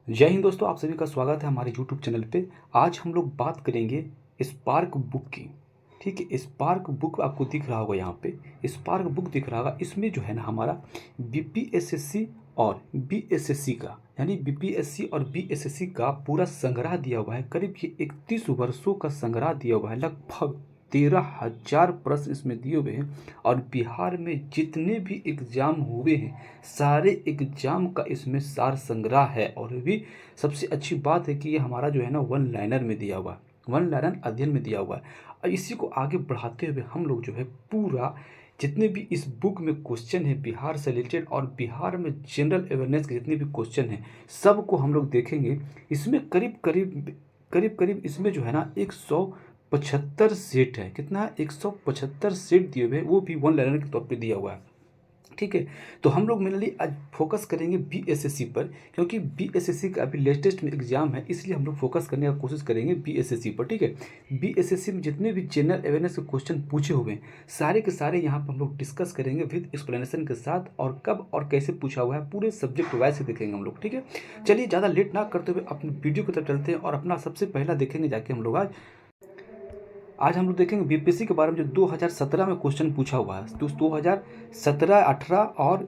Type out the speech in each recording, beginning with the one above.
जय हिंद दोस्तों, आप सभी का स्वागत है हमारे यूट्यूब चैनल पे। आज हम लोग बात करेंगे स्पार्क बुक की। ठीक है, स्पार्क बुक आपको दिख रहा होगा यहाँ पे, स्पार्क बुक दिख रहा होगा। इसमें जो है ना हमारा बीपीएसएससी और बीएसएससी का, यानी बीपीएससी और बीएसएससी का पूरा संग्रह दिया हुआ है। करीब ये 31 वर्षों का संग्रह दिया हुआ है। लगभग 13,000 प्रश्न इसमें दिए हुए हैं और बिहार में जितने भी एग्ज़ाम हुए हैं सारे एग्ज़ाम का इसमें सार संग्रह है। और भी सबसे अच्छी बात है कि ये हमारा जो है ना वन लाइनर में दिया हुआ है, वन लाइनर अध्ययन में दिया हुआ है। और इसी को आगे बढ़ाते हुए हम लोग जो है पूरा जितने भी इस बुक में क्वेश्चन है बिहार से रिलेटेड और बिहार में जनरल अवेयरनेस के जितने भी क्वेश्चन हैं सबको हम लोग देखेंगे। इसमें करीब इसमें जो है ना 175 सेट है। कितना है? 175 सेट दिए हुए हैं, वो भी वन लाइनर के तौर पे दिया हुआ है। ठीक है, तो हम लोग मेनली आज फोकस करेंगे बीएसएससी पर, क्योंकि बीएसएससी का अभी लेटेस्ट में एग्जाम है, इसलिए हम लोग फोकस करने का कोशिश करेंगे बीएसएससी पर। ठीक है, बीएसएससी में जितने भी जनरल अवेयरनेस के क्वेश्चन पूछे हुए हैं सारे के सारे यहाँ पर हम लोग डिस्कस करेंगे विद एक्सप्लेनेशन के साथ, और कब और कैसे पूछा हुआ है पूरे सब्जेक्ट वाइज से देखेंगे हम लोग। ठीक है, चलिए ज़्यादा लेट ना करते हुए अपने वीडियो की तरफ चलते हैं और अपना सबसे पहला देखेंगे जाके हम लोग। आज हम लोग देखेंगे बीपीएससी के बारे में जो 2017 में क्वेश्चन पूछा हुआ है। तो 2017, 18 और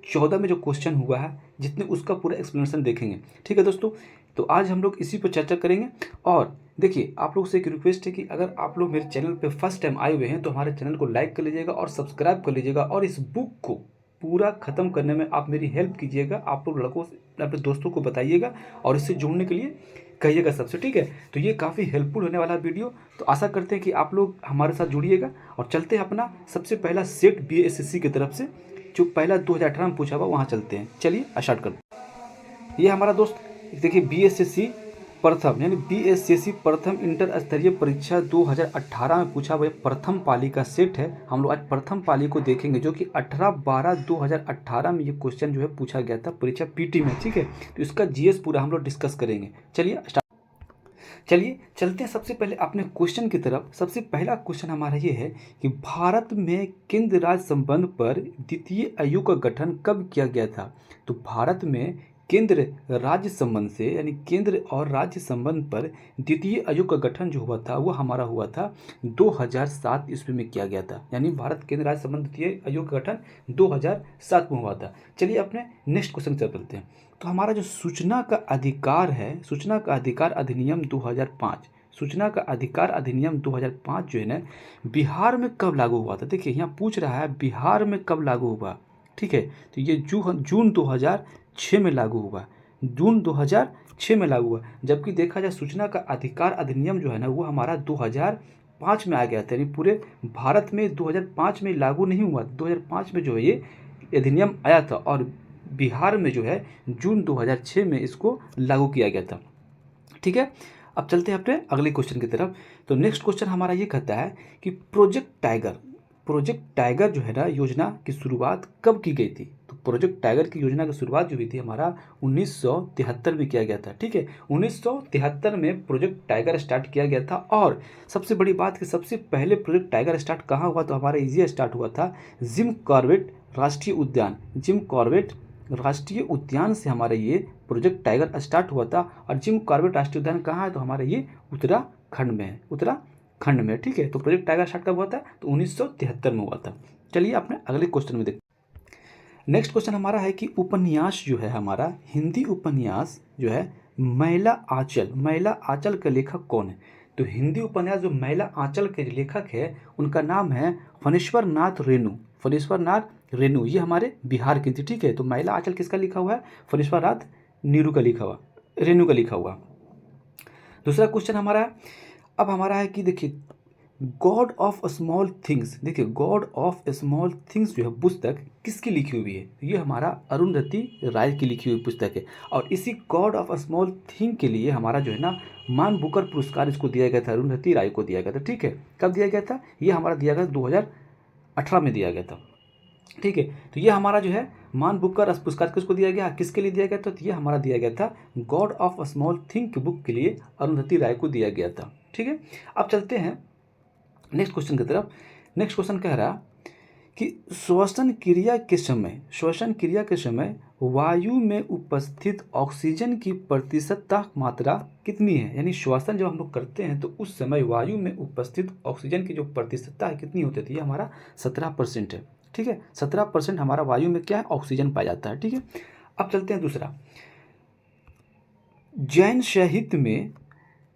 14 में जो क्वेश्चन हुआ है जितने, उसका पूरा एक्सप्लेनेशन देखेंगे। ठीक है दोस्तों, तो आज हम लोग इसी पर चर्चा करेंगे। और देखिए, आप लोग से एक रिक्वेस्ट है कि अगर आप लोग मेरे चैनल पे फर्स्ट टाइम आए हुए हैं तो हमारे चैनल को लाइक कर लीजिएगा और सब्सक्राइब कर लीजिएगा, और इस बुक को पूरा ख़त्म करने में आप मेरी हेल्प कीजिएगा। आप लोग लड़कों से अपने दोस्तों को बताइएगा और इससे जुड़ने के लिए कहिएगा सबसे। ठीक है, तो ये काफ़ी हेल्पफुल होने वाला वीडियो, तो आशा करते हैं कि आप लोग हमारे साथ जुड़िएगा। और चलते हैं अपना सबसे पहला सेट बीएसएससी की तरफ से, जो पहला 2018 में पूछा हुआ वहाँ चलते हैं। चलिए स्टार्ट करते हैं। ये हमारा दोस्त देखिए बीएसएससी प्रथम, यानी बीएसएससी प्रथम इंटर स्तरीय परीक्षा 2018 में पूछा हुआ प्रथम पाली का सेट है। हम लोग आज प्रथम पाली को देखेंगे, जो कि 18/12/2018 में ये क्वेश्चन जो है पूछा गया था परीक्षा पीटी में। ठीक है, तो इसका जीएस पूरा हम लोग डिस्कस करेंगे। चलिए चलते हैं सबसे पहले अपने क्वेश्चन की तरफ। सबसे पहला क्वेश्चन हमारा ये है कि भारत में केंद्र राज्य संबंध पर द्वितीय आयोग का गठन कब किया गया था। तो भारत में केंद्र राज्य संबंध से, यानी केंद्र और राज्य संबंध पर द्वितीय आयोग का गठन जो हुआ था वो हमारा हुआ था 2007 ईस्वी में किया गया था। यानी भारत केंद्र राज्य संबंध द्वितीय आयोग का गठन 2007 में हुआ था। चलिए अपने नेक्स्ट क्वेश्चन चलते हैं। तो हमारा जो सूचना का अधिकार है, सूचना का अधिकार अधिनियम 2005, सूचना का अधिकार अधिनियम 2005 जो है ना बिहार में कब लागू हुआ था। देखिए यहाँ पूछ रहा है बिहार में कब लागू हुआ। ठीक है, तो ये जून 2006 में लागू हुआ, जून 2006 में लागू हुआ। जबकि देखा जाए सूचना का अधिकार अधिनियम जो है ना वो हमारा 2005 में आ गया था। यानी पूरे भारत में 2005 में लागू नहीं हुआ, 2005 में जो है ये अधिनियम आया था, और बिहार में जो है जून 2006 में इसको लागू किया गया था। ठीक है, अब चलते हैं अपने अगले क्वेश्चन की तरफ। तो नेक्स्ट क्वेश्चन हमारा ये कहता है कि प्रोजेक्ट टाइगर जो है ना योजना की शुरुआत कब की गई थी। तो प्रोजेक्ट टाइगर की योजना की शुरुआत जो हुई थी हमारा 1973 में किया गया था। ठीक है, 1973 में प्रोजेक्ट टाइगर स्टार्ट किया गया था। और सबसे बड़ी बात कि सबसे पहले प्रोजेक्ट टाइगर स्टार्ट कहाँ हुआ, तो हमारा इजिया स्टार्ट हुआ था जिम कॉर्बेट राष्ट्रीय उद्यान, जिम कॉर्बेट राष्ट्रीय उद्यान से हमारा ये प्रोजेक्ट टाइगर स्टार्ट हुआ था। और जिम कॉर्बेट राष्ट्रीय उद्यान कहाँ है, तो हमारा ये उत्तराखंड में है, उत्तराखंड में। ठीक है, तो प्रोजेक्ट टाइगर स्टार्ट कब हुआ था, तो 1973 में हुआ था। चलिए अपने अगले क्वेश्चन में देखते हैं। नेक्स्ट क्वेश्चन हमारा है कि उपन्यास जो है हमारा हिंदी उपन्यास जो है मैला आंचल का लेखक कौन है। तो हिंदी उपन्यास जो मैला आंचल के लेखक है उनका नाम है फणीश्वर नाथ रेणु, ये हमारे बिहार की थी। ठीक है, तो मैला आंचल किसका लिखा हुआ है, फणीश्वर नाथ रेणु का लिखा हुआ। दूसरा क्वेश्चन हमारा है, अब हमारा है कि देखिए गॉड ऑफ स्मॉल थिंग्स, देखिए गॉड ऑफ स्मॉल थिंग्स जो है पुस्तक किसकी लिखी हुई है। ये हमारा अरुंधति राय की लिखी हुई पुस्तक है। और इसी गॉड ऑफ स्मॉल थिंग के लिए हमारा जो है ना मान बुकर पुरस्कार इसको दिया गया था, अरुंधति राय को दिया गया था। ठीक है, कब दिया गया था, ये हमारा दिया गया 2018 में दिया गया था। ठीक है, तो ये हमारा जो है मान बुकर पुरस्कार किसको दिया गया, किसके लिए दिया गया था, तो ये हमारा दिया गया था गॉड ऑफ स्मॉल थिंग की बुक के लिए अरुंधति राय को दिया गया था। ठीक है, अब चलते हैं नेक्स्ट क्वेश्चन की तरफ। नेक्स्ट क्वेश्चन कह रहा कि श्वसन क्रिया के समय वायु में उपस्थित ऑक्सीजन की प्रतिशतता मात्रा कितनी है। यानी श्वसन जब हम लोग करते हैं तो उस समय वायु में उपस्थित ऑक्सीजन की जो प्रतिशतता है कितनी होती थी, ये हमारा 17% है। ठीक है, 17% हमारा वायु में क्या है, ऑक्सीजन पाया जाता है। ठीक है, अब चलते हैं दूसरा। जैन साहित्य में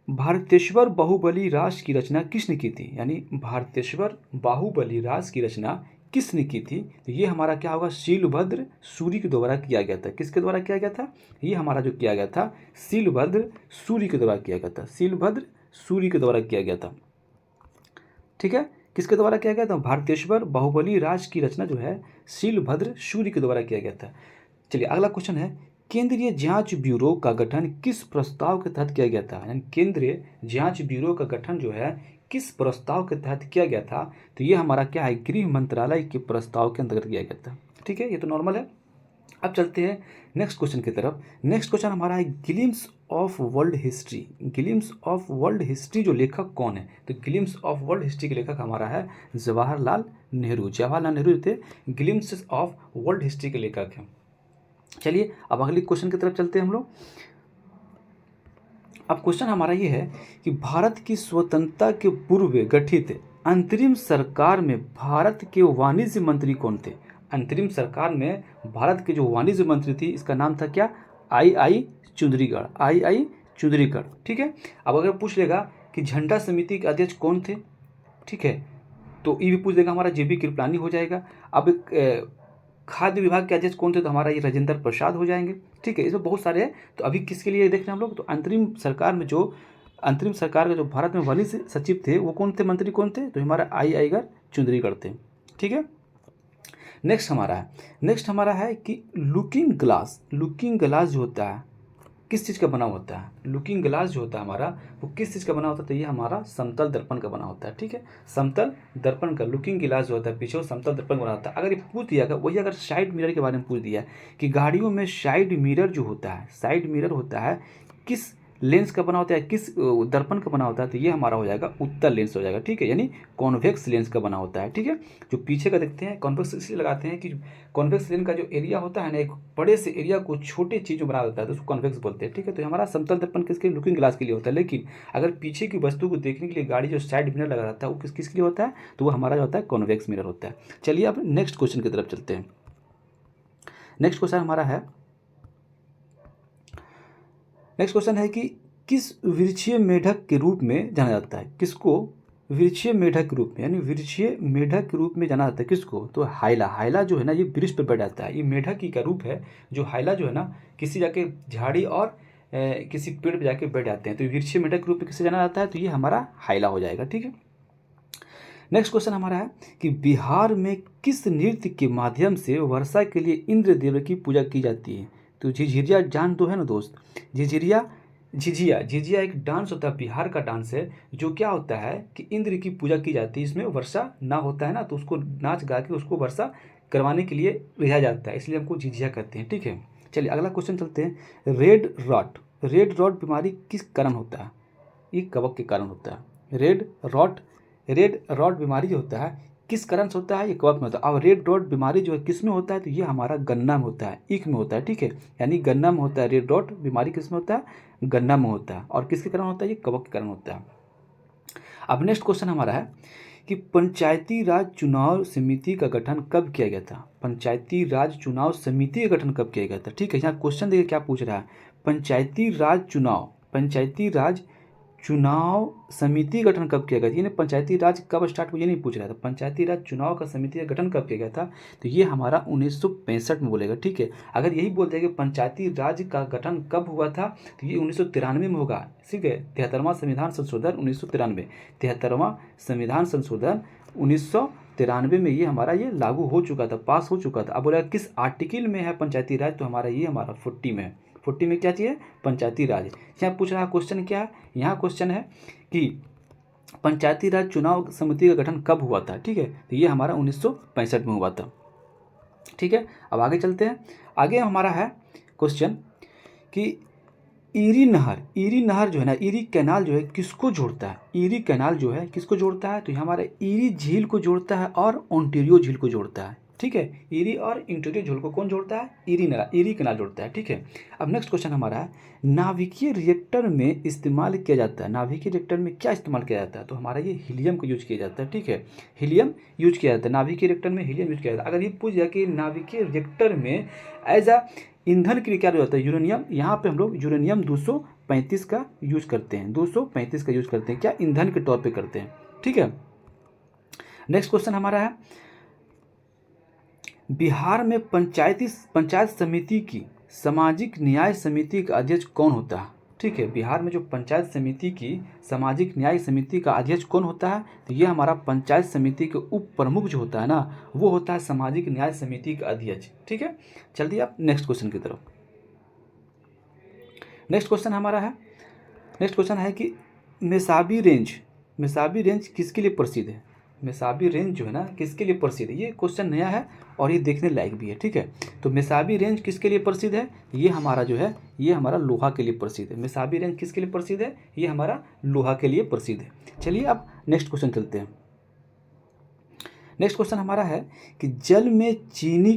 भारतेश्वर बाहुबली रास की रचना किसने की थी। यानी भारतेश्वर बाहुबली रास की रचना किसने की थी, तो ये हमारा क्या होगा, शीलभद्र सूरी के द्वारा किया गया था। किसके द्वारा किया गया था, ये हमारा जो किया गया था शीलभद्र सूरी के द्वारा किया गया था। शीलभद्र सूरी के द्वारा किया गया था। ठीक है, किसके द्वारा किया गया था, भारतेश्वर बाहुबली रास की रचना जो है शीलभद्र सूरी के द्वारा किया गया था। चलिए अगला क्वेश्चन है, केंद्रीय जांच ब्यूरो का गठन किस प्रस्ताव के तहत किया गया था। यानी केंद्रीय जांच ब्यूरो का गठन जो है किस प्रस्ताव के तहत किया गया था, तो ये हमारा क्या है, गृह मंत्रालय के प्रस्ताव के अंतर्गत किया गया था। ठीक है, ये तो नॉर्मल है। अब चलते हैं नेक्स्ट क्वेश्चन की तरफ। नेक्स्ट क्वेश्चन हमारा है glimpse of world history. Glimpse of world history जो लेखक कौन है, तो ग्लिम्स ऑफ वर्ल्ड हिस्ट्री के लेखक हमारा है जवाहरलाल नेहरू। जवाहरलाल नेहरू थे ग्लिम्स ऑफ वर्ल्ड हिस्ट्री के लेखक हैं। चलिए अब अगले क्वेश्चन की तरफ चलते हैं हम लोग। अब क्वेश्चन हमारा ये है कि भारत की स्वतंत्रता के पूर्व गठित अंतरिम सरकार में भारत के वाणिज्य मंत्री कौन थे। अंतरिम सरकार में भारत के जो वाणिज्य मंत्री थी, इसका नाम था क्या, आई चुंदरीगढ़। आई चुंदरीगढ़। ठीक है, अब अगर पूछ लेगा कि झंडा समिति के अध्यक्ष कौन थे, ठीक है, तो ये भी पूछ देगा हमारा JB कृपलानी हो जाएगा। अब खाद्य विभाग के अध्यक्ष कौन थे, तो हमारा ये राजेंद्र प्रसाद हो जाएंगे। ठीक है, इसमें बहुत सारे हैं, तो अभी किसके लिए देख रहे हैं हम लोग, तो अंतरिम सरकार के जो भारत में वाणिज्य सचिव थे वो कौन थे, मंत्री कौन थे, तो हमारा आई चुंदरीगढ़ थे। ठीक है, नेक्स्ट हमारा है कि लुकिंग ग्लास जो होता है किस चीज़ का बना होता है। लुकिंग ग्लास जो होता है हमारा वो किस चीज़ का बना होता है, तो ये हमारा समतल दर्पण का बना होता है। ठीक है, समतल दर्पण का लुकिंग ग्लास जो होता है पीछे वो समतल दर्पण बना होता है। अगर ये पूछ दिया वही अगर साइड मिरर के बारे में पूछ दिया कि गाड़ियों में साइड मिरर जो होता है, साइड मिरर होता है किस लेंस का बना होता है, किस दर्पण का बना होता है, तो ये हमारा हो जाएगा उत्तल लेंस हो जाएगा। ठीक है, यानी कॉन्वेक्स लेंस का बना होता है। ठीक है, जो पीछे का देखते हैं कॉन्वेक्स इसलिए लगाते हैं कि कॉन्वेक्स लेंस का जो एरिया होता है ना, एक बड़े से एरिया को छोटे चीज़ में बना देता है, तो उसको कॉन्वेक्स बोलते हैं। ठीक है, तो हमारा समतल दर्पण किसके, लुकिंग ग्लास के लिए होता है। लेकिन अगर पीछे की वस्तु को देखने के लिए गाड़ी जो साइड मिरर लगा रहता है वो किसके लिए होता है, तो वो हमारा जो होता है कॉन्वेक्स मिरर होता है। चलिए अब नेक्स्ट क्वेश्चन की तरफ चलते हैं। नेक्स्ट क्वेश्चन है कि किस वृक्षीय मेढक के रूप में जाना जाता है, किसको वृक्षीय मेढक के रूप में, यानी वृक्षीय मेढक के रूप में जाना जाता है किसको, तो हाइला जो है ना, ये वृक्ष पर बैठ जाता है। ये मेढक ही का रूप है। जो हाइला जो है ना, किसी जाके झाड़ी और किसी पेड़ पर जाके बैठ जाते हैं, तो वृक्षीय मेढक के रूप में किससे जाना जाता है, तो ये हमारा हाइला हो जाएगा। ठीक है, नेक्स्ट क्वेश्चन हमारा है कि बिहार में किस नृत्य के माध्यम से वर्षा के लिए इंद्र देव की पूजा की जाती है, तो झिझिया जान दो है ना दोस्त, झिझिया एक डांस होता है, बिहार का डांस है, जो क्या होता है कि इंद्र की पूजा की जाती है। इसमें वर्षा ना होता है ना, तो उसको नाच गा के उसको वर्षा करवाने के लिए रिझा जाता है, इसलिए हमको झिझिया कहते हैं। ठीक है, चलिए अगला क्वेश्चन चलते हैं। रेड रॉट बीमारी किस कारण होता है, ये कवक के कारण होता है। रेड रॉट बीमारी जो होता है किस कारण से होता है, ये कवक में होता है। अब रेड रॉट बीमारी जो है किस में होता है, तो ये हमारा गन्ना में होता है, ईख में होता है। ठीक है, यानी गन्ना में होता है। रेड रॉट बीमारी किस में होता है, गन्ना में होता है। और किसके कारण होता है, ये कवक के कारण होता है। अब नेक्स्ट क्वेश्चन हमारा है कि पंचायती राज चुनाव समिति का गठन कब किया गया था। पंचायती राज चुनाव समिति का गठन कब किया गया था। ठीक है, यहाँ क्वेश्चन देखिए क्या पूछ रहा है, पंचायती राज चुनाव समिति गठन कब किया गया था। यानी पंचायती राज कब स्टार्ट हुआ ये नहीं पूछ रहा था, पंचायती राज चुनाव का समिति का गठन कब किया गया था, तो ये हमारा 1965 में बोलेगा। ठीक है, अगर यही बोलते हैं कि पंचायती राज का गठन कब हुआ था, तो ये 1993 में होगा। ठीक है, 73वां संविधान संशोधन 1993, 73वां संविधान संशोधन 1993 में ये हमारा ये लागू हो चुका था, पास हो चुका था। अब बोला किस आर्टिकल में है पंचायती राज, तो हमारा ये हमारा 40 में है। 40 में क्या चाहिए, पंचायती राज। यहाँ पूछ रहा क्वेश्चन क्या है, यहाँ क्वेश्चन है कि पंचायती राज चुनाव समिति का गठन कब हुआ था। ठीक है, तो ये हमारा 1965 में हुआ था। ठीक है, अब आगे चलते हैं। आगे हमारा है क्वेश्चन कि ईरी नहर जो है ना, ईरी कैनाल जो है किसको जोड़ता है? ईरी कैनाल जो है किसको जोड़ता है? तो ये हमारे ईरी झील को जोड़ता है और ओंटारियो झील को जोड़ता है। ठीक है, ईरी और ओंटारियो झील को कौन जोड़ता है? ईरी कैनाल जोड़ता है। ठीक है, अब नेक्स्ट क्वेश्चन हमारा है, नाभिकीय रिएक्टर में इस्तेमाल किया जाता है, नाभिकीय रिएक्टर में क्या इस्तेमाल किया जाता है? तो हमारा ये हीलियम का यूज किया जाता है। ठीक है, हीलियम यूज किया जाता है, नाभिकीय रिएक्टर में हीलियम यूज किया जाता है। अगर ये पूछ जाए कि नाभिकीय रिएक्टर में एज अ ईंधन के लिए क्या होता है? यूरेनियम, यहाँ पे हम लोग यूरेनियम 235 का यूज करते हैं, 235 का यूज करते हैं, क्या ईंधन के तौर पे करते हैं। ठीक है, नेक्स्ट क्वेश्चन हमारा है, बिहार में पंचायत समिति की सामाजिक न्याय समिति का अध्यक्ष कौन होता है? ठीक है, बिहार में जो पंचायत समिति की सामाजिक न्याय समिति का अध्यक्ष कौन होता है? तो ये हमारा पंचायत समिति के उप प्रमुख जो होता है ना, वो होता है सामाजिक न्याय समिति का अध्यक्ष। ठीक है, चलिए आप नेक्स्ट क्वेश्चन की तरफ। नेक्स्ट क्वेश्चन है कि मेसाबी रेंज किसके लिए प्रसिद्ध है? मेसाबी रेंज जो है ना किसके लिए प्रसिद्ध है? ये क्वेश्चन नया है और ये देखने लायक भी है। ठीक है, तो मेसाबी रेंज किसके लिए प्रसिद्ध है? ये हमारा जो है, ये हमारा लोहा के लिए प्रसिद्ध है। मेसाबी रेंज किसके लिए प्रसिद्ध है? ये हमारा लोहा के लिए प्रसिद्ध है। चलिए अब नेक्स्ट क्वेश्चन चलते हैं। नेक्स्ट क्वेश्चन हमारा है कि जल में चीनी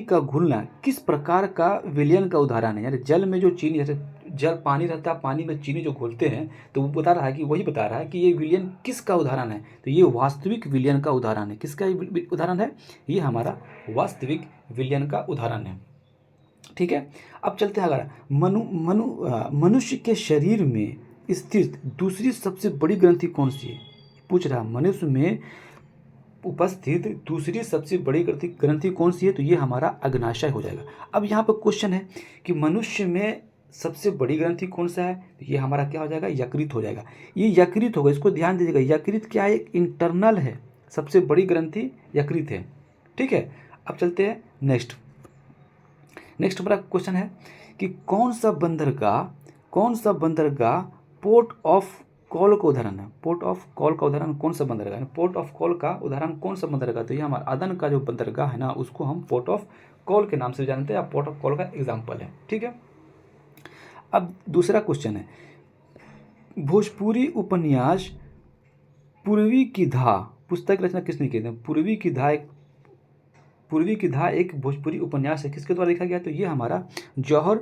का घुलना किस प्रकार का विलयन का उदाहरण है? यानी जल में जो चीनी, जैसे जल पानी रहता है, पानी में चीनी जो घोलते हैं, तो वो बता रहा है कि ये विलयन किसका उदाहरण है? तो ये वास्तविक विलयन का उदाहरण है। किसका उदाहरण है? ये हमारा वास्तविक विलयन का उदाहरण है। ठीक है, अब चलते हैं अगर मनुष्य के शरीर में स्थित दूसरी सबसे बड़ी ग्रंथि कौन सी है? पूछ रहा, मनुष्य में उपस्थित दूसरी सबसे बड़ी ग्रंथि कौन सी है? तो ये हमारा अग्नाशय हो जाएगा। अब यहाँ पर क्वेश्चन है कि मनुष्य में सबसे बड़ी ग्रंथि कौन सा है? तो ये हमारा क्या हो जाएगा? यकृत हो जाएगा। ये यकृत होगा, इसको ध्यान दीजिएगा। यकृत क्या है? एक इंटरनल है, सबसे बड़ी ग्रंथि यकृत है। ठीक है, अब चलते हैं नेक्स्ट हमारा क्वेश्चन है कि कौन सा बंदरगाह पोर्ट ऑफ कॉल का उदाहरण है? पोर्ट ऑफ कॉल का उदाहरण कौन सा बंदरगाह है? पोर्ट ऑफ कॉल का उदाहरण कौन सा बंदरगाह? तो ये हमारा अदन का जो बंदरगाह है ना, उसको हम पोर्ट ऑफ कॉल के नाम से जानते हैं, या पोर्ट ऑफ कॉल का एग्जाम्पल है। ठीक है, अब दूसरा क्वेश्चन है, भोजपुरी उपन्यास पूर्वी की धा पुस्तक रचना किसने की? पूर्वी की धा एक भोजपुरी उपन्यास है, किसके द्वारा लिखा गया? तो ये हमारा जौहर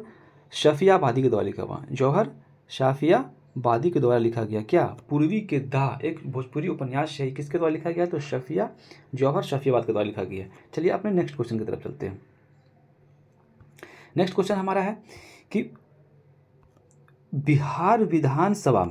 शफियाबादी के द्वारा लिखा हुआ है। जौहर शफियाबादी के द्वारा लिखा गया। क्या? पूर्वी के धा एक भोजपुरी उपन्यास है, किसके द्वारा लिखा गया? तो जौहर शफियाबाद के द्वारा लिखा गया। चलिए अपने नेक्स्ट क्वेश्चन की तरफ चलते हैं। नेक्स्ट क्वेश्चन हमारा है कि बिहार विधानसभा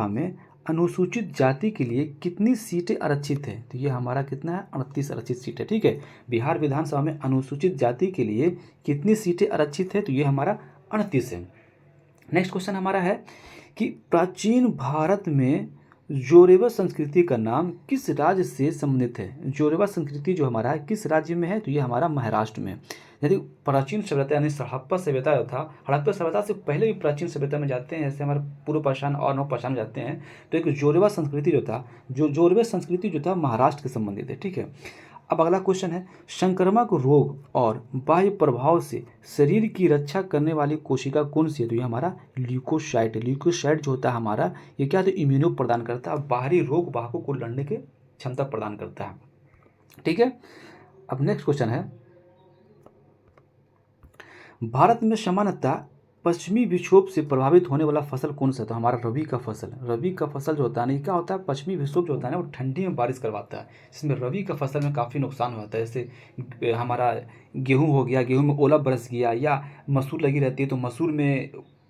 में अनुसूचित जाति के लिए कितनी सीटें आरक्षित है? तो ये हमारा कितना है? 38 आरक्षित सीट है। ठीक है, बिहार विधानसभा में अनुसूचित जाति के लिए कितनी सीटें आरक्षित है? तो ये हमारा 38 है। नेक्स्ट क्वेश्चन हमारा है कि प्राचीन भारत में जोरेवा संस्कृति का नाम किस राज्य से संबंधित है? जोरेवा संस्कृति जो हमारा है किस राज्य में है? तो ये हमारा महाराष्ट्र में। यदि प्राचीन सभ्यता यानी हड़प्पा सभ्यता जो था, हड़प्पा सभ्यता से पहले भी प्राचीन सभ्यता में जाते हैं, जैसे हमारे पूर्व पाषाण और नव पाषाण में जाते हैं, तो एक जोरेवा संस्कृति जोरेवा संस्कृति जो था महाराष्ट्र के संबंधित है। ठीक है, अब अगला क्वेश्चन है, संक्रामक रोग और बाह्य प्रभाव से शरीर की रक्षा करने वाली कोशिका कौन सी है? तो ये हमारा ल्यूकोसाइट है। ल्यूकोसाइट जो होता है हमारा, ये क्या है? इम्यूनो प्रदान करता है, बाहरी रोग वाहकों को लड़ने की क्षमता प्रदान करता है। ठीक है, अब नेक्स्ट क्वेश्चन है, भारत में सामान्यतः पश्चिमी विक्षोभ से प्रभावित होने वाला फसल कौन सा है? तो हमारा रबी का फसल जो होता है ना, क्या होता है? पश्चिमी विक्षोभ जो होता है ना, वो ठंडी में बारिश करवाता है, जिसमें रबी का फसल में काफ़ी नुकसान होता है। जैसे हमारा गेहूं हो गया, गेहूं में ओला बरस गया, या मसूर लगी रहती है, तो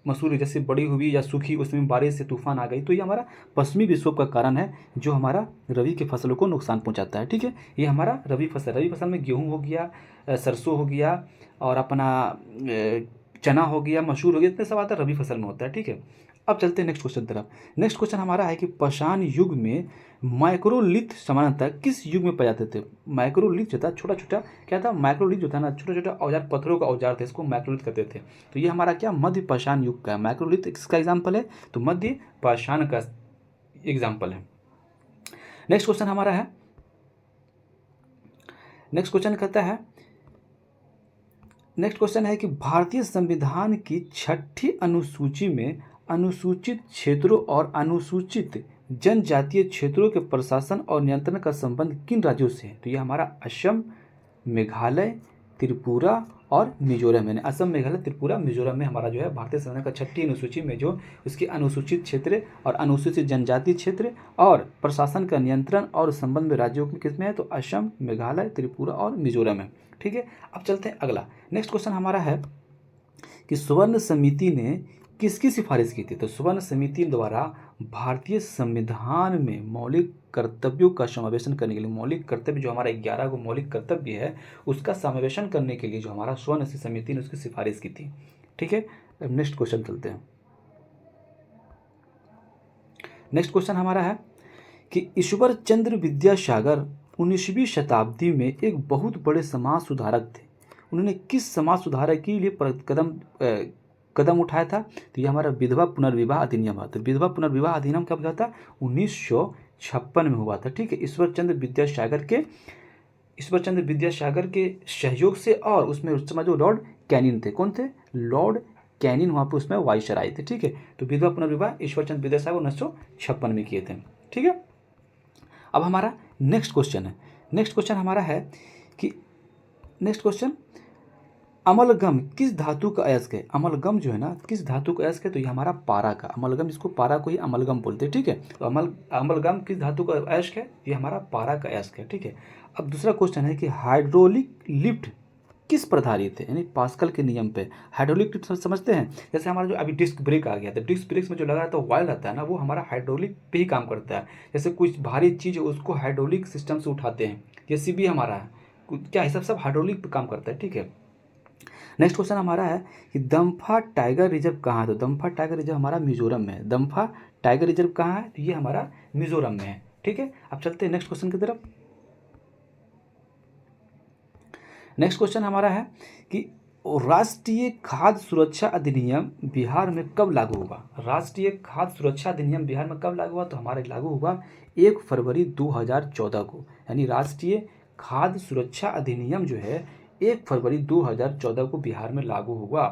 मसूर जैसे बड़ी हुई या सूखी, उसमें बारिश से तूफान आ गई, तो ये हमारा पश्चिमी विक्षोभ का कारण है, जो हमारा रबी के फसलों को नुकसान पहुंचाता है। ठीक है, ये हमारा रबी फसल में गेहूं हो गया, सरसों हो गया, और अपना चना हो गया, मसूर हो गया, इतने सब आता है रबी फसल में होता है। ठीक है, अब चलते हैं नेक्स्ट क्वेश्चन तरफ। नेक्स्ट क्वेश्चन हमारा है कि पाषाण युग में माइक्रोलिथ सामान्यतः किस युग में पाए जाते थे? माइक्रोलिथ जो था छोटा क्या था? माइक्रोलिथ जो था ना, छोटा औजार, पत्थरों का औजार थे, इसको माइक्रोलिथ कहते थे। तो ये हमारा क्या? मध्य पाषाण युग का है। माइक्रोलिथ किसका एग्जाम्पल है? तो मध्य पाषाण का एग्जाम्पल है। नेक्स्ट क्वेश्चन हमारा है, नेक्स्ट क्वेश्चन है कि भारतीय संविधान की 6ठी अनुसूची में अनुसूचित क्षेत्रों और अनुसूचित जनजातीय क्षेत्रों के प्रशासन और नियंत्रण का संबंध किन राज्यों से है? तो ये हमारा असम, मेघालय, त्रिपुरा और मिजोरम, यानी असम, मेघालय, त्रिपुरा, मिजोरम में हमारा जो है भारतीय संविधान का 6ठी अनुसूची में जो उसकी अनुसूचित क्षेत्र और अनुसूचित जनजातीय क्षेत्र और प्रशासन का नियंत्रण और संबंध में राज्यों में किसमें है? तो असम, मेघालय, त्रिपुरा और मिजोरम है। ठीक है, अब चलते हैं अगला। नेक्स्ट क्वेश्चन हमारा है कि स्वर्ण समिति ने किसकी सिफारिश की थी? तो स्वर्ण समिति द्वारा भारतीय संविधान में मौलिक कर्तव्यों का समावेशन करने के लिए, मौलिक कर्तव्य जो हमारा 11 को मौलिक कर्तव्य है उसका समावेशन करने के लिए जो हमारा स्वर्ण समिति ने उसकी सिफारिश की थी। ठीक है, अब नेक्स्ट क्वेश्चन चलते हैं। नेक्स्ट क्वेश्चन हमारा है कि ईश्वर चंद्र विद्यासागर 19वीं शताब्दी में एक बहुत बड़े समाज सुधारक थे। उन्होंने किस समाज सुधारक के लिए कदम उठाया था? तो ये हमारा विधवा पुनर्विवाह अधिनियम है। तो विधवा पुनर्विवाह अधिनियम कब हुआ था? 1956 में हुआ था। ठीक है, ईश्वर चंद्र विद्यासागर के सहयोग से, और उसमें उस समय जो लॉर्ड कैनिंग थे, कौन थे? लॉर्ड कैनिंग वहाँ पे उसमें वाइसराय थे। ठीक है, तो विधवा पुनर्विवाह ईश्वर चंद्र विद्यासागर 1956 में किए थे। ठीक है, अब हमारा नेक्स्ट क्वेश्चन है। नेक्स्ट क्वेश्चन हमारा है कि नेक्स्ट क्वेश्चन, अमलगम किस धातु का अयस्क है? अमलगम जो है ना, किस धातु का अयस्क है? तो ये हमारा पारा का अमलगम, जिसको पारा को ही अमलगम बोलते हैं। ठीक है, तो अमलगम किस धातु का अयस्क है? ये हमारा पारा का अयस्क है। ठीक है, अब दूसरा क्वेश्चन है कि हाइड्रोलिक लिफ्ट किस पर आधारित है? यानी पास्कल के नियम पे। हाइड्रोलिक लिफ्ट समझते हैं, जैसे हमारा जो अभी डिस्क ब्रेक आ गया था, डिस्क ब्रेक में जो लगा रहता है ऑयल रहता है ना, वो हमारा हाइड्रोलिक पे ही काम करता है। जैसे कुछ भारी चीज़ उसको हाइड्रोलिक सिस्टम से उठाते हैं, जेसीबी हमारा है, क्या ये सब हाइड्रोलिक पे काम करता है। ठीक है, नेक्स्ट क्वेश्चन हमारा है कि दम्फा टाइगर रिजर्व कहाँ है? तो दम्फा टाइगर रिजर्व हमारा मिजोरम में है। दम्फा टाइगर रिजर्व कहाँ है? तो ये हमारा मिजोरम में है। ठीक है, अब चलते हैं नेक्स्ट क्वेश्चन की तरफ। नेक्स्ट क्वेश्चन हमारा है कि राष्ट्रीय खाद्य सुरक्षा अधिनियम बिहार में कब लागू हुआ? राष्ट्रीय खाद्य सुरक्षा अधिनियम बिहार में कब लागू हुआ? तो हमारे लागू हुआ 1 फरवरी 2014 को, यानी राष्ट्रीय खाद्य सुरक्षा अधिनियम जो है 1 फरवरी 2014 को बिहार में लागू हुआ।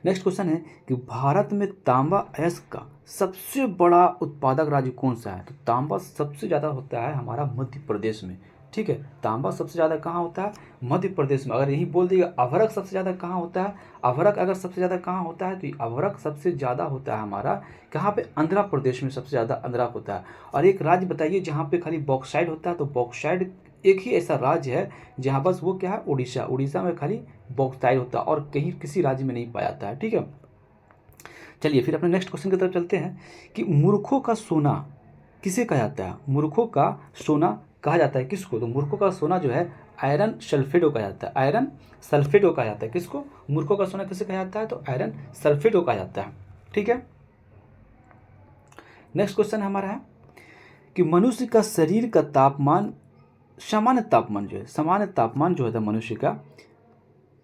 नेक्स्ट क्वेश्चन है कि भारत में तांबा अयस्क का सबसे बड़ा उत्पादक राज्य कौन सा है? तो तांबा सबसे ज़्यादा होता है हमारा मध्य प्रदेश में। ठीक है, तांबा सबसे ज़्यादा कहाँ होता है? मध्य प्रदेश में। अगर यही बोल दिएगा अभ्रक सबसे ज़्यादा कहाँ होता है? अभ्रक अगर सबसे ज़्यादा कहाँ होता है तो अभ्रक सबसे ज़्यादा होता है हमारा कहाँ पे? आंध्र प्रदेश में सबसे ज़्यादा अभ्रक होता है। और एक राज्य बताइए जहाँ पे खाली बॉक्साइट होता है? तो बॉक्साइट एक ही ऐसा राज्य है जहाँ बस वो क्या है? उड़ीसा। उड़ीसा में खाली बॉक्साइट होता है और कहीं किसी राज्य में नहीं पाया जाता है। ठीक है, चलिए फिर अपने नेक्स्ट क्वेश्चन की तरफ चलते हैं कि मूर्खों का सोना किसे कहा जाता है? मूर्खों का सोना कहा जाता है किसको? तो मूर्खों का सोना जो है आयरन सल्फेटो कहा जाता है। आयरन सल्फेटो कहा जाता है किसको? मूर्खों का सोना किसे कहा जाता है? तो आयरन सल्फेटो कहा जाता है। ठीक है, नेक्स्ट क्वेश्चन हमारा है कि मनुष्य का शरीर का तापमान, सामान्य तापमान जो है मनुष्य का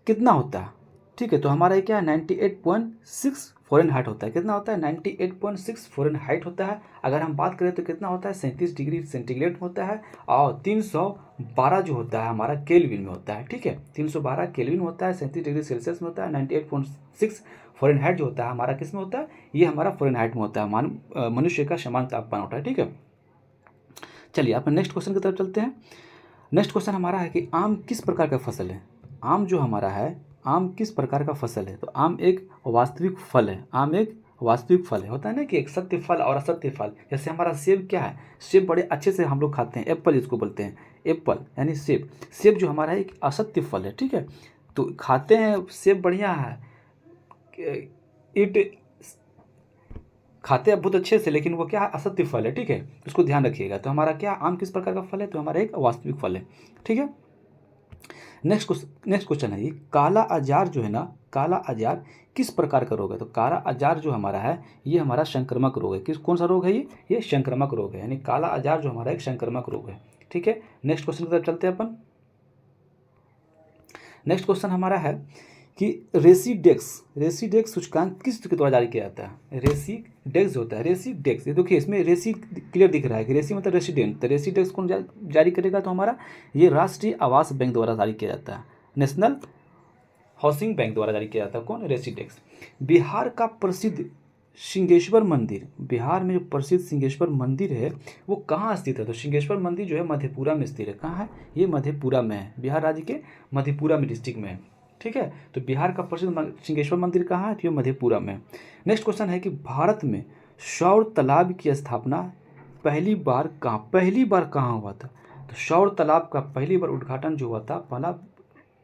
कितना होता है? ठीक है, तो हमारा क्या है? 98.6 फ़ारेनहाइट होता है। कितना होता है? 98.6 फ़ारेनहाइट होता है। अगर हम बात करें तो कितना होता है? 37 डिग्री सेंटीग्रेड होता है और 312 जो होता है हमारा केल्विन में होता है। ठीक है, 312 केल्विन होता है, 37 डिग्री सेल्सियस में होता है। 98.6 फ़ारेनहाइट जो होता है हमारा किस में होता है? ये हमारा फ़ारेनहाइट में होता है। मनुष्य का सामान्य तापमान होता है। ठीक है, चलिए अपने नेक्स्ट क्वेश्चन की तरफ चलते हैं। नेक्स्ट क्वेश्चन हमारा है कि आम किस प्रकार का फसल है? आम जो हमारा है, आम किस प्रकार का फसल है? तो आम एक वास्तविक फल है। आम एक वास्तविक फल है। होता है ना कि एक सत्य फल और असत्य फल। जैसे हमारा सेब क्या है? सेब बड़े अच्छे से हम लोग खाते हैं, एप्पल इसको बोलते हैं। एप्पल यानी सेब। सेब जो हमारा एक असत्य फल है। ठीक है, तो खाते हैं सेब बढ़िया है, इट खाते हैं बहुत अच्छे से, लेकिन वो क्या है? असत्य फल है। ठीक है, उसको ध्यान रखिएगा। तो हमारा क्या आम किस प्रकार का फल है? तो हमारा एक वास्तविक फल है। ठीक है, नेक्स्ट क्वेश्चन है ये काला अजार जो है ना, काला अजार किस प्रकार का रोग है? तो काला अजार जो हमारा है ये हमारा संक्रामक रोग है। कौन सा रोग है ये संक्रामक रोग है, यानी काला अजार जो हमारा एक संक्रामक रोग है। ठीक है, नेक्स्ट क्वेश्चन की तरफ चलते हैं अपन। नेक्स्ट क्वेश्चन हमारा है कि रेसिडेक्स सूचकांक किस के द्वारा जारी किया जाता है? रेसिडेक्स होता है, रेसिडेक्स। ये देखिए इसमें रेसी क्लियर दिख रहा है कि रेसी मतलब रेसिडेंट, तो रेसिडेक्स कौन जारी करेगा? तो हमारा ये राष्ट्रीय आवास बैंक द्वारा जारी किया जाता है, नेशनल हाउसिंग बैंक द्वारा जारी किया जाता है। कौन? रेसिडेक्स। बिहार का प्रसिद्ध सिंहेश्वर मंदिर, बिहार में जो प्रसिद्ध सिंहेश्वर मंदिर है वो कहाँ स्थित है? तो सिंहेश्वर मंदिर जो है मधेपुरा में स्थित है। कहाँ है? ये मधेपुरा में है, बिहार राज्य के मधेपुरा में डिस्ट्रिक्ट में है। ठीक है, तो बिहार का प्रसिद्ध सिंहेश्वर मंदिर कहाँ है? तो ये मधेपुरा में है। नेक्स्ट क्वेश्चन है कि भारत में सौर तालाब की स्थापना पहली बार कहाँ हुआ था? तो सौर तालाब का पहली बार उद्घाटन जो हुआ था पहला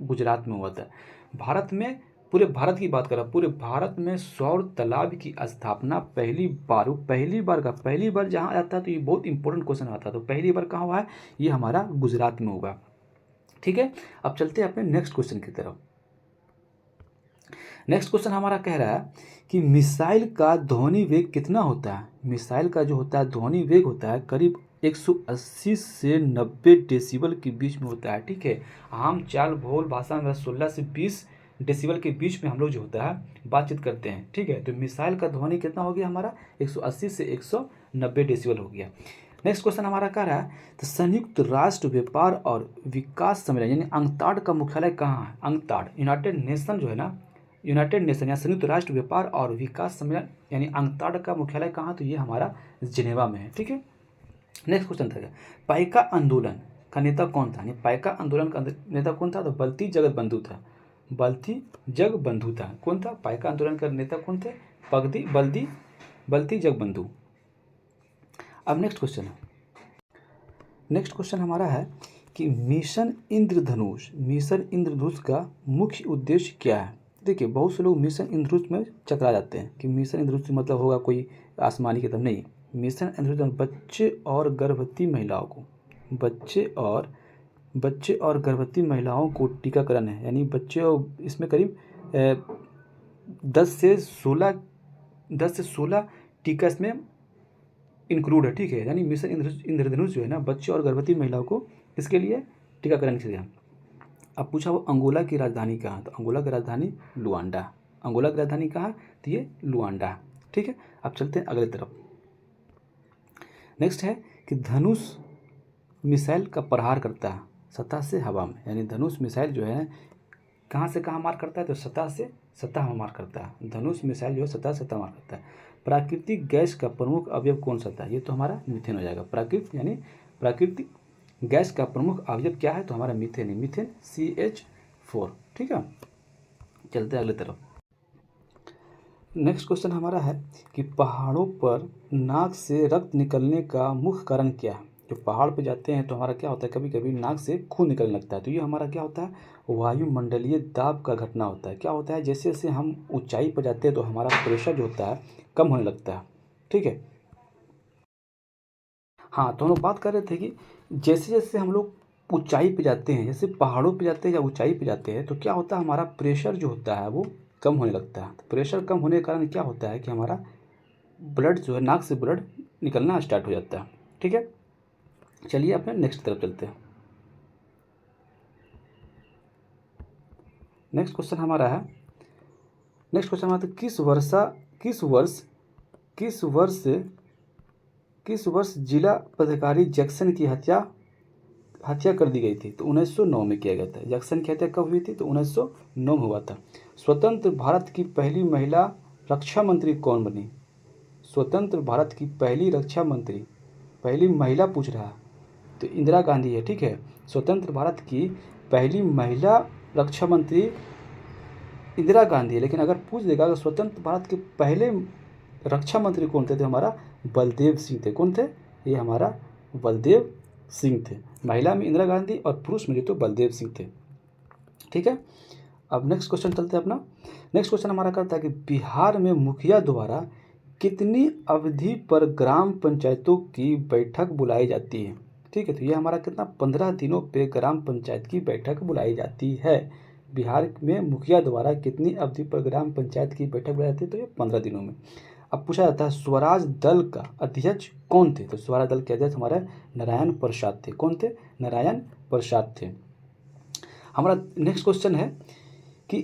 गुजरात में हुआ था। भारत में, पूरे भारत की बात कर रहा, पूरे भारत में सौर तालाब की स्थापना पहली बार जहाँ आता है, तो ये बहुत इंपॉर्टेंट क्वेश्चन आता है। तो पहली बार कहाँ हुआ है? ये हमारा गुजरात में हुआ। ठीक है, अब चलते हैं अपने नेक्स्ट क्वेश्चन की तरफ। नेक्स्ट क्वेश्चन हमारा कह रहा है कि मिसाइल का ध्वनि वेग कितना होता है? मिसाइल का जो होता है ध्वनि वेग होता है करीब 180 से 90 डेसिबल के बीच में होता है। ठीक है, आम चाल भोल भाषा में 16 से 20 डेसिबल के बीच में हम लोग जो होता है बातचीत करते हैं। ठीक है, तो मिसाइल का ध्वनि कितना हो गया हमारा? 180 से 190 डेसिबल हो गया। नेक्स्ट क्वेश्चन हमारा कह रहा है तो संयुक्त राष्ट्र व्यापार और विकास सम्मेलन यानी अंकटाड का मुख्यालय कहाँ है? अंकटाड, यूनाइटेड नेशन जो है ना, यूनाइटेड नेशन या संयुक्त राष्ट्र व्यापार और विकास सम्मेलन यानी अंकटाड का मुख्यालय कहाँ? तो ये हमारा जिनेवा में है। ठीक है, नेक्स्ट क्वेश्चन था पाइका आंदोलन का नेता कौन था? पाइका आंदोलन का नेता कौन था? तो बल्टी जगबंधु था, बल्टी जगबंधु था। कौन था? पाइका आंदोलन का नेता कौन थे? बल्टी जगबंधु। अब नेक्स्ट क्वेश्चन हमारा है कि मिशन इंद्रधनुष का मुख्य उद्देश्य क्या है? देखिए बहुत से लोग मिशन इंद्रधनुष में चकरा जाते हैं कि मिशन इंद्रधनुष मतलब होगा कोई आसमानी की तरफ, नहीं। मिशन इंद्रधनुष बच्चे और गर्भवती महिलाओं को टीकाकरण है, यानी बच्चे, और इसमें करीब 10 से 16 टीका इसमें इंक्लूड है। ठीक है, यानी मिशन इंद्रधनुष जो है ना बच्चे और गर्भवती महिलाओं को इसके लिए टीकाकरण किया। अब पूछा वो अंगोला की राजधानी कहाँ? तो अंगोला की राजधानी लुआंडा। अंगोला की राजधानी कहाँ? तो ये लुआंडा। ठीक है, अब चलते हैं अगले तरफ। नेक्स्ट है कि धनुष मिसाइल का प्रहार करता है सतह से हवा में, यानी धनुष मिसाइल जो है कहाँ से कहाँ मार करता है? तो सतह से सतह में मार करता है। धनुष मिसाइल जो है सतह से सतह मार करता है। प्राकृतिक गैस का प्रमुख अवयव कौन सा था? ये तो हमारा मीथेन हो जाएगा। प्राकृतिक गैस का प्रमुख अवयव क्या है? तो हमारा मीथेन है, मीथेन CH4। ठीक है, चलते हैं अगले तरफ। नेक्स्ट क्वेश्चन हमारा है कि पहाड़ों पर नाक से रक्त निकलने का मुख्य कारण क्या है? जो पहाड़ पे जाते हैं तो हमारा क्या होता है, कभी कभी नाक से खून निकलने लगता है। तो ये हमारा क्या होता है? वायुमंडलीय दाब का घटना होता है। क्या होता है? जैसे जैसे हम ऊंचाई पर जाते हैं तो हमारा प्रेशर जो होता है कम होने लगता है। ठीक है, हाँ, तो हम लोग बात कर रहे थे कि जैसे जैसे हम लोग ऊंचाई पे जाते हैं, जैसे पहाड़ों पे जाते हैं या ऊंचाई पे जाते हैं, तो क्या होता है, हमारा प्रेशर जो होता है वो कम होने लगता है। तो प्रेशर कम होने के कारण क्या होता है कि हमारा ब्लड जो है, नाक से ब्लड निकलना स्टार्ट हो जाता है। ठीक है, चलिए अपने नेक्स्ट तरफ चलते हैं। नेक्स्ट क्वेश्चन हमारा है किस वर्ष जिला पदाधिकारी जैक्सन की हत्या कर दी गई थी? तो 1909 में किया गया था। जैक्सन की हत्या कब हुई थी? तो 1909 में हुआ था। स्वतंत्र भारत की पहली महिला रक्षा मंत्री कौन बनी? स्वतंत्र भारत की पहली रक्षा मंत्री, पहली महिला पूछ रहा है, तो इंदिरा गांधी है। ठीक है, स्वतंत्र भारत की पहली महिला रक्षा मंत्री इंदिरा गांधी है। लेकिन अगर पूछ देगा कि स्वतंत्र भारत के पहले रक्षा मंत्री कौन थे, तो हमारा बलदेव सिंह थे। कौन थे? ये हमारा बलदेव सिंह थे। महिला में इंदिरा गांधी और पुरुष में जो तो बलदेव सिंह थे। ठीक है, अब नेक्स्ट क्वेश्चन चलते हैं अपना। नेक्स्ट क्वेश्चन हमारा करता है कि बिहार में मुखिया द्वारा कितनी अवधि पर ग्राम पंचायतों की बैठक बुलाई जाती है? ठीक है, तो ये हमारा कितना, 15 दिनों पे ग्राम पंचायत की बैठक बुलाई जाती है। बिहार में मुखिया द्वारा कितनी अवधि पर ग्राम पंचायत की बैठक बुलाई जाती है? तो ये 15 दिनों में। अब पूछा जाता है स्वराज दल का अध्यक्ष कौन थे? तो स्वराज दल के अध्यक्ष हमारे नारायण प्रसाद थे। कौन थे? नारायण प्रसाद थे। हमारा नेक्स्ट क्वेश्चन है कि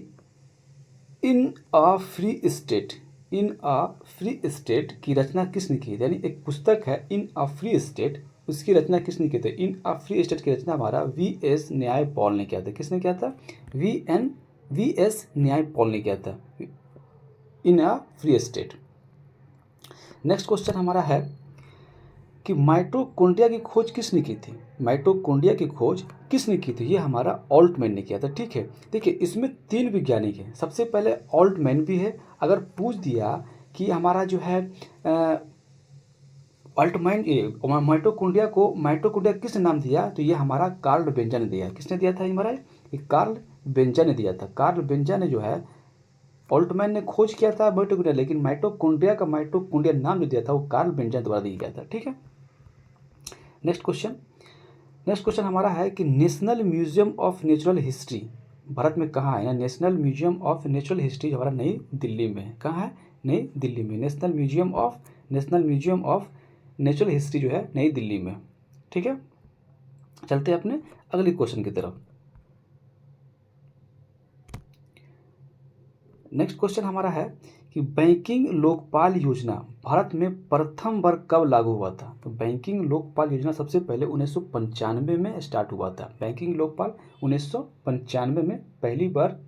in a free state, in a free state की रचना किसने की? यानी एक पुस्तक है इन अ फ्री स्टेट, उसकी रचना किसने की थी? इन अ फ्री स्टेट की रचना हमारा वी.एस. न्यायपॉल ने किया था। किसने किया था? वी.एस. न्यायपॉल ने किया था, in a free state. Next question हमारा है कि माइटोकॉन्ड्रिया की खोज किसने की थी? माइटोकॉन्ड्रिया की खोज किसने की थी? ये हमारा ऑल्टमैन ने किया था। ठीक है, देखिए इसमें 3 वैज्ञानिक हैं। सबसे पहले ऑल्टमैन भी है। अगर पूछ दिया कि हमारा जो है ऑल्टमैन माइटोकॉन्ड्रिया किसने नाम दिया, तो ये हमारा कार्ल बेंजा ने दिया। किसने दिया था हमारा? ये कार्ल बेंजा ने दिया था। कार्ल बेंजा ने जो है, ऑल्टमैन ने खोज किया था माइटोकॉन्ड्रिया, लेकिन माइटोकॉन्ड्रिया नाम जो दिया था वो कार्ल बेंजा द्वारा दिया गया था। ठीक है, नेक्स्ट क्वेश्चन हमारा है कि national museum of natural history Bharat में कहाँ है? National museum of natural history हमारा नई दिल्ली में है। कहाँ है? नई दिल्ली में। National museum of natural history जो है नई दिल्ली में। ठीक है, चलते हैं अपने अगले क्वेश्चन की तरफ। नेक्स्ट क्वेश्चन हमारा है कि बैंकिंग लोकपाल योजना भारत में प्रथम बार कब लागू हुआ था? तो बैंकिंग लोकपाल योजना सबसे पहले 1995 में स्टार्ट हुआ था। बैंकिंग लोकपाल 1995 में पहली बार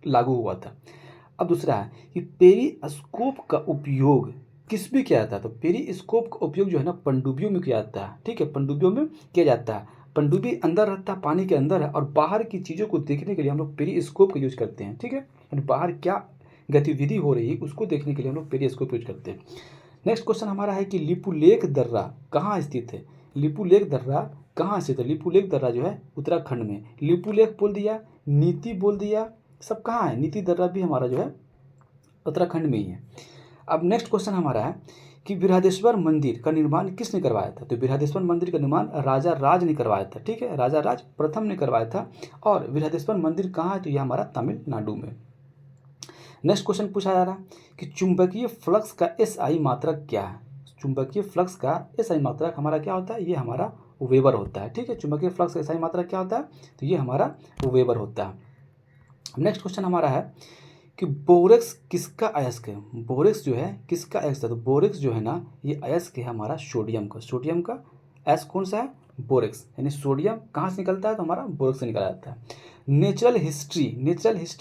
लागू हुआ था। अब दूसरा है कि पेरिस्कोप का उपयोग किस में किया जाता है? तो पेरिस्कोप का उपयोग जो है ना पनडुब्बियों में किया जाता है। ठीक है, पनडुब्बियों में किया जाता है। पनडुब्बी अंदर रहता है, पानी के अंदर है, और बाहर की चीज़ों को देखने के लिए हम लोग पेरिस्कोप का यूज करते हैं। ठीक है, यानी बाहर क्या गतिविधि हो रही है उसको देखने के लिए हम लोग पेरिस्कोप यूज करते हैं। नेक्स्ट क्वेश्चन हमारा है कि लिपुलेख दर्रा कहाँ स्थित है? लिपुलेख दर्रा कहाँ स्थित है? लिपुलेख दर्रा जो है उत्तराखंड में। लिपुलेख बोल दिया, नीति बोल दिया, सब कहाँ है? नीति दर्रा भी हमारा जो है उत्तराखंड में ही है। अब नेक्स्ट क्वेश्चन हमारा है कि बृहदेश्वर मंदिर का निर्माण किसने करवाया था? तो बृहदेश्वर मंदिर का निर्माण राजा राज ने करवाया था। ठीक है, राजा राज प्रथम ने करवाया था। और बृहदेश्वर मंदिर कहाँ है? तो यह हमारा तमिलनाडु में। नेक्स्ट क्वेश्चन पूछा जा रहा है कि चुंबकीय फ्लक्स का एसआई मात्रक क्या है? चुंबकीय फ्लक्स का एसआई मात्रक हमारा क्या होता है? ये हमारा वेबर होता है। ठीक है, चुंबकीय फ्लक्स का एसआई मात्रक क्या होता है? तो ये हमारा वेबर होता है। नेक्स्ट क्वेश्चन हमारा है कि बोरेक्स किसका अयस्क है? बोरेक्स जो है किसका अयस्क है? तो बोरेक्स जो है ना ये अयस्क है हमारा सोडियम का। सोडियम का अयस्क कौन सा है? बोरेक्स। यानी सोडियम कहाँ से निकलता है? तो हमारा बोरेक्स से निकला जाता है। नेचुरल हिस्ट्री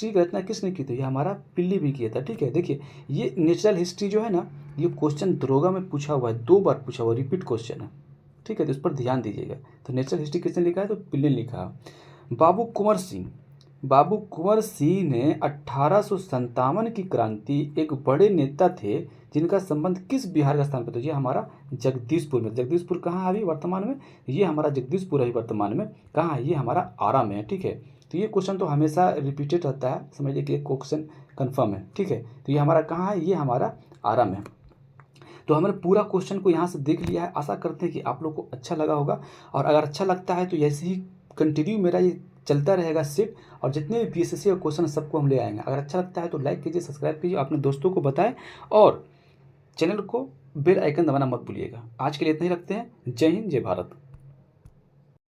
की रचना किसने की? तो ये हमारा पिल्ली भी किया था। ठीक है, देखिए ये नेचुरल हिस्ट्री जो है ना ये क्वेश्चन दरोगा में पूछा हुआ है, 2 बार पूछा हुआ, रिपीट क्वेश्चन है। ठीक है, तो इस पर ध्यान दीजिएगा। तो नेचुरल हिस्ट्री किसने लिखा है? तो पिल्ली ने लिखा। बाबू कुंवर सिंह ने 1857 की क्रांति एक बड़े नेता थे जिनका संबंध किस बिहार का स्थान पर? तो ये हमारा जगदीशपुर में। जगदीशपुर कहाँ है अभी वर्तमान में? ये हमारा जगदीशपुर है वर्तमान में। कहाँ है? ये हमारा आरा में है। ठीक है, तो ये क्वेश्चन तो हमेशा रिपीटेड रहता है, समझिए कि एक क्वेश्चन कन्फर्म है। ठीक है, तो ये हमारा कहाँ है? ये हमारा आरा में। तो हमने पूरा क्वेश्चन को यहाँ से देख लिया है। आशा करते हैं कि आप लोग को अच्छा लगा होगा, और अगर अच्छा लगता है तो ऐसे ही कंटिन्यू मेरा ये चलता रहेगा सेट, और जितने भी बीएसएससी का क्वेश्चन सबको हम ले आएंगे। अगर अच्छा लगता है तो लाइक कीजिए, सब्सक्राइब कीजिए, अपने दोस्तों को बताएं, और चैनल को बेल आइकन दबाना मत भूलिएगा। आज के लिए इतना ही रखते हैं। जय हिंद, जय भारत।